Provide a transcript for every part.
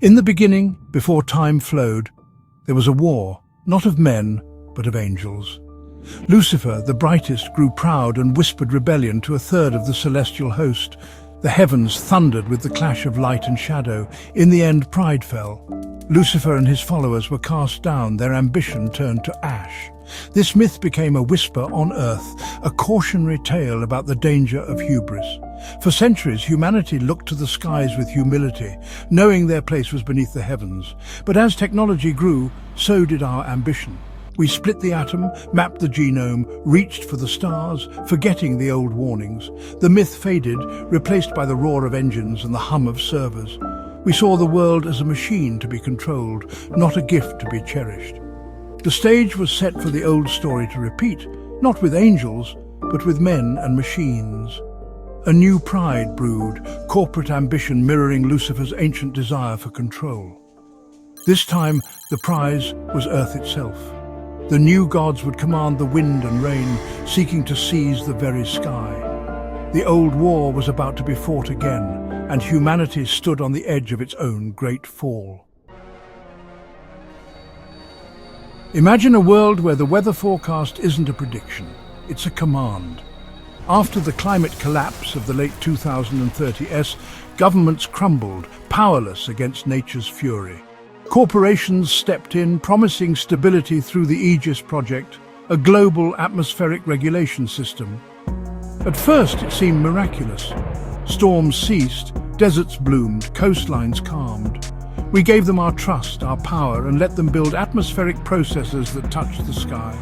In the beginning, before time flowed, there was a war, not of men, but of angels. Lucifer, the brightest, grew proud and whispered rebellion to a third of the celestial host. The heavens thundered with the clash of light and shadow. In the end, pride fell. Lucifer and his followers were cast down, their ambition turned to ash. This myth became a whisper on earth, a cautionary tale about the danger of hubris. For centuries, humanity looked to the skies with humility, knowing their place was beneath the heavens. But as technology grew, so did our ambition. We split the atom, mapped the genome, reached for the stars, forgetting the old warnings. The myth faded, replaced by the roar of engines and the hum of servers. We saw the world as a machine to be controlled, not a gift to be cherished. The stage was set for the old story to repeat, not with angels, but with men and machines. A new pride brewed, corporate ambition mirroring Lucifer's ancient desire for control. This time, the prize was Earth itself. The new gods would command the wind and rain, seeking to seize the very sky. The old war was about to be fought again, and humanity stood on the edge of its own great fall. Imagine a world where the weather forecast isn't a prediction, it's a command. After the climate collapse of the late 2030s, governments crumbled, powerless against nature's fury. Corporations stepped in, promising stability through the Aegis Project, a global atmospheric regulation system. At first, it seemed miraculous. Storms ceased, deserts bloomed, coastlines calmed. We gave them our trust, our power, and let them build atmospheric processors that touched the sky.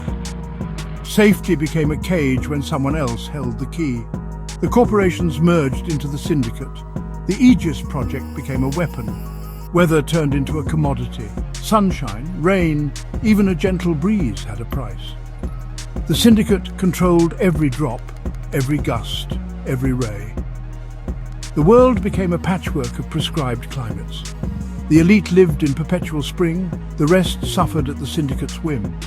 Safety became a cage when someone else held the key. The corporations merged into the syndicate. The Aegis Project became a weapon. Weather turned into a commodity. Sunshine, rain, even a gentle breeze had a price. The syndicate controlled every drop, every gust, every ray. The world became a patchwork of prescribed climates. The elite lived in perpetual spring, the rest suffered at the syndicate's whim.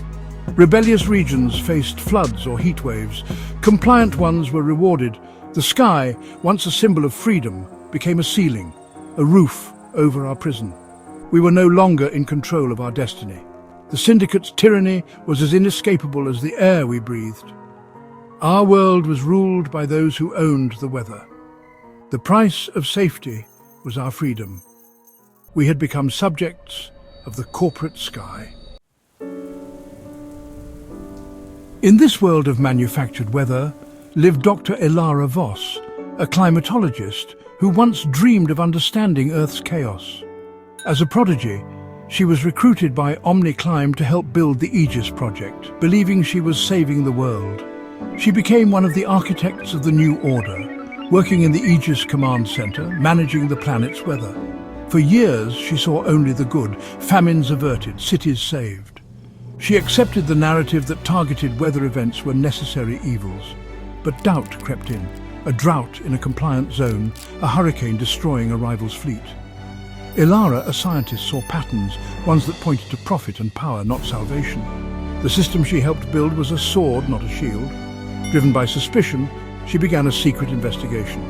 Rebellious regions faced floods or heat waves. Compliant ones were rewarded. The sky, once a symbol of freedom, became a ceiling, a roof over our prison. We were no longer in control of our destiny. The syndicate's tyranny was as inescapable as the air we breathed. Our world was ruled by those who owned the weather. The price of safety was our freedom. We had become subjects of the corporate sky. In this world of manufactured weather lived Dr. Elara Voss, a climatologist who once dreamed of understanding Earth's chaos. As a prodigy, she was recruited by OmniClime to help build the Aegis Project, believing she was saving the world. She became one of the architects of the new order, working in the Aegis Command Center, managing the planet's weather. For years, she saw only the good, famines averted, cities saved. She accepted the narrative that targeted weather events were necessary evils. But doubt crept in. A drought in a compliant zone, a hurricane destroying a rival's fleet. Elara, a scientist, saw patterns, ones that pointed to profit and power, not salvation. The system she helped build was a sword, not a shield. Driven by suspicion, she began a secret investigation.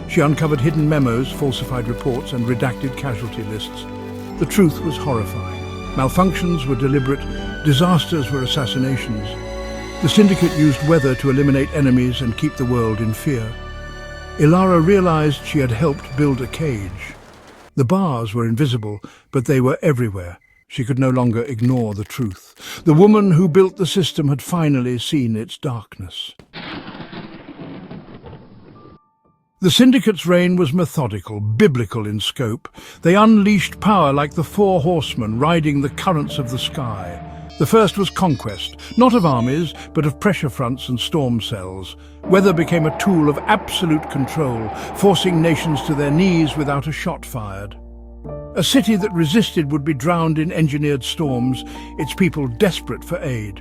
She uncovered hidden memos, falsified reports, and redacted casualty lists. The truth was horrifying. Malfunctions were deliberate, disasters were assassinations. The syndicate used weather to eliminate enemies and keep the world in fear. Elara realized she had helped build a cage. The bars were invisible, but they were everywhere. She could no longer ignore the truth. The woman who built the system had finally seen its darkness. The syndicate's reign was methodical, biblical in scope. They unleashed power like the four horsemen riding the currents of the sky. The first was conquest, not of armies, but of pressure fronts and storm cells. Weather became a tool of absolute control, forcing nations to their knees without a shot fired. A city that resisted would be drowned in engineered storms, its people desperate for aid.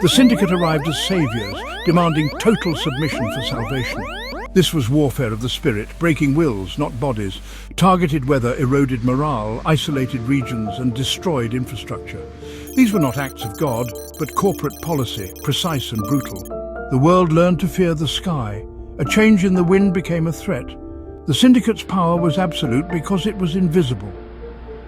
The syndicate arrived as saviors, demanding total submission for salvation. This was warfare of the spirit, breaking wills, not bodies. Targeted weather eroded morale, isolated regions, and destroyed infrastructure. These were not acts of God, but corporate policy, precise and brutal. The world learned to fear the sky. A change in the wind became a threat. The syndicate's power was absolute because it was invisible.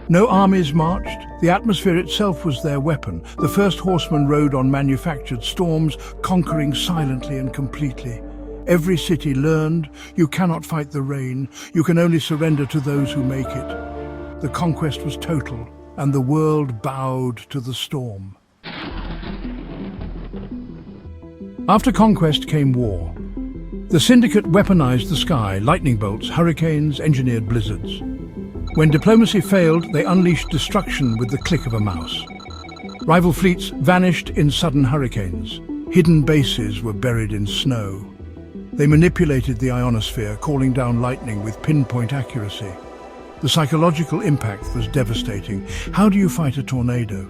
No armies marched. The atmosphere itself was their weapon. The first horsemen rode on manufactured storms, conquering silently and completely. Every city learned, you cannot fight the rain, you can only surrender to those who make it. The conquest was total, and the world bowed to the storm. After conquest came war. The Syndicate weaponized the sky, lightning bolts, hurricanes, engineered blizzards. When diplomacy failed, they unleashed destruction with the click of a mouse. Rival fleets vanished in sudden hurricanes. Hidden bases were buried in snow. They manipulated the ionosphere, calling down lightning with pinpoint accuracy. The psychological impact was devastating. How do you fight a tornado?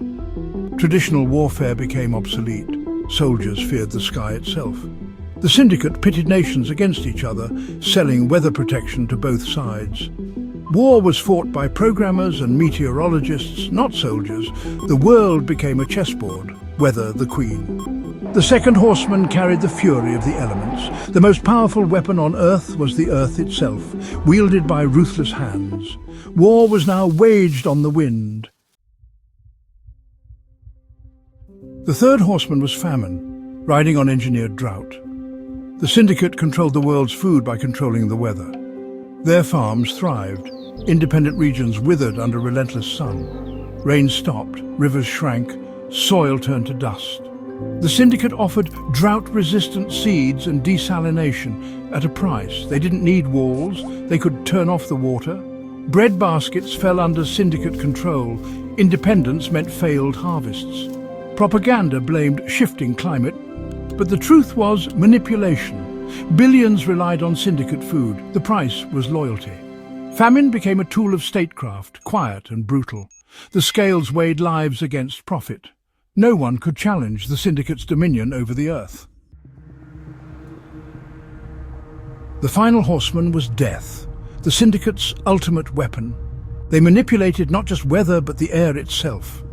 Traditional warfare became obsolete. Soldiers feared the sky itself. The Syndicate pitted nations against each other, selling weather protection to both sides. War was fought by programmers and meteorologists, not soldiers. The world became a chessboard, weather the queen. The second horseman carried the fury of the elements. The most powerful weapon on Earth was the Earth itself, wielded by ruthless hands. War was now waged on the wind. The third horseman was famine, riding on engineered drought. The Syndicate controlled the world's food by controlling the weather. Their farms thrived. Independent regions withered under relentless sun. Rain stopped, rivers shrank, soil turned to dust. The Syndicate offered drought-resistant seeds and desalination at a price. They didn't need walls, they could turn off the water. Bread baskets fell under Syndicate control. Independence meant failed harvests. Propaganda blamed shifting climate, but the truth was manipulation. Billions relied on Syndicate food. The price was loyalty. Famine became a tool of statecraft, quiet and brutal. The scales weighed lives against profit. No one could challenge the Syndicate's dominion over the Earth. The final horseman was death, the Syndicate's ultimate weapon. They manipulated not just weather but the air itself.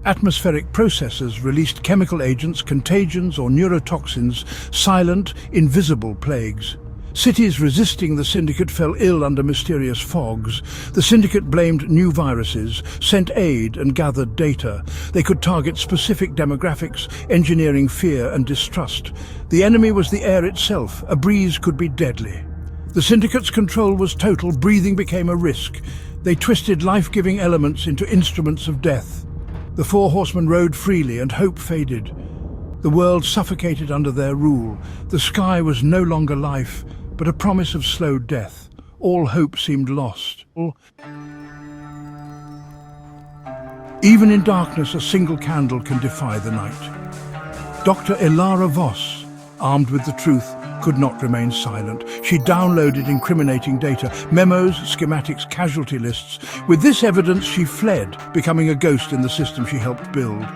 Atmospheric processes released chemical agents, contagions or neurotoxins, silent, invisible plagues. Cities resisting the Syndicate fell ill under mysterious fogs. The Syndicate blamed new viruses, sent aid and gathered data. They could target specific demographics, engineering fear and distrust. The enemy was the air itself. A breeze could be deadly. The Syndicate's control was total. Breathing became a risk. They twisted life-giving elements into instruments of death. The four horsemen rode freely and hope faded. The world suffocated under their rule. The sky was no longer life, but a promise of slow death. All hope seemed lost. Even in darkness, a single candle can defy the night. Dr. Ilara Voss, armed with the truth, could not remain silent. She downloaded incriminating data, memos, schematics, casualty lists. With this evidence, she fled, becoming a ghost in the system she helped build.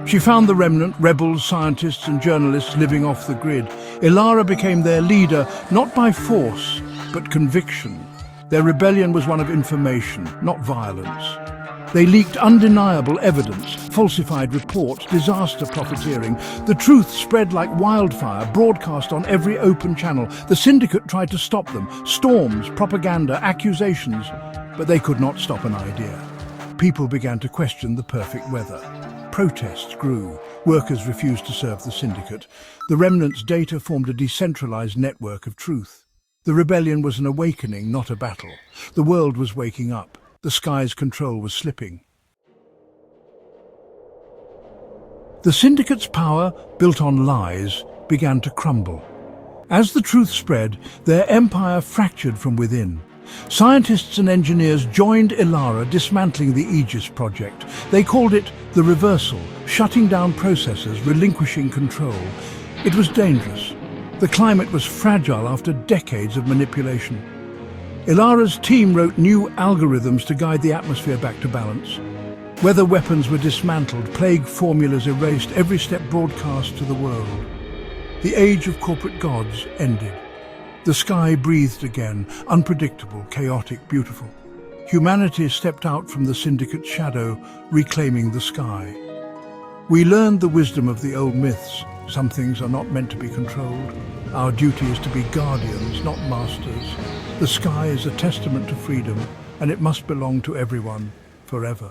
She found the remnant, rebels, scientists and journalists living off the grid. Ilara became their leader, not by force, but conviction. Their rebellion was one of information, not violence. They leaked undeniable evidence, falsified reports, disaster profiteering. The truth spread like wildfire, broadcast on every open channel. The Syndicate tried to stop them. Storms, propaganda, accusations. But they could not stop an idea. People began to question the perfect weather. Protests grew. Workers refused to serve the Syndicate. The remnant's data formed a decentralized network of truth. The rebellion was an awakening, not a battle. The world was waking up. The sky's control was slipping. The Syndicate's power, built on lies, began to crumble. As the truth spread, their empire fractured from within. Scientists and engineers joined Ilara, dismantling the Aegis project. They called it the reversal, shutting down processes, relinquishing control. It was dangerous. The climate was fragile after decades of manipulation. Ilara's team wrote new algorithms to guide the atmosphere back to balance. Weather weapons were dismantled, plague formulas erased, every step broadcast to the world. The age of corporate gods ended. The sky breathed again, unpredictable, chaotic, beautiful. Humanity stepped out from the Syndicate's shadow, reclaiming the sky. We learned the wisdom of the old myths. Some things are not meant to be controlled. Our duty is to be guardians, not masters. The sky is a testament to freedom, and it must belong to everyone. forever.